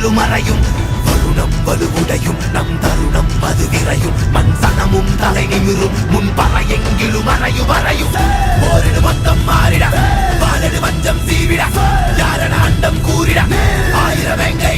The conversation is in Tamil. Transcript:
எங்கிலும் மறையும் வருணம் வலுவுடையும் நம் தருணம் அது விரையும் மண் சனமும் தலை நிமிரும் முன்பற எங்கிலும் மறையும் வரையும் போரிடு மொத்தம் மாறிட வாழடு வஞ்சம் சீவிட யாரன அண்டம் கூறிட ஆயிரம்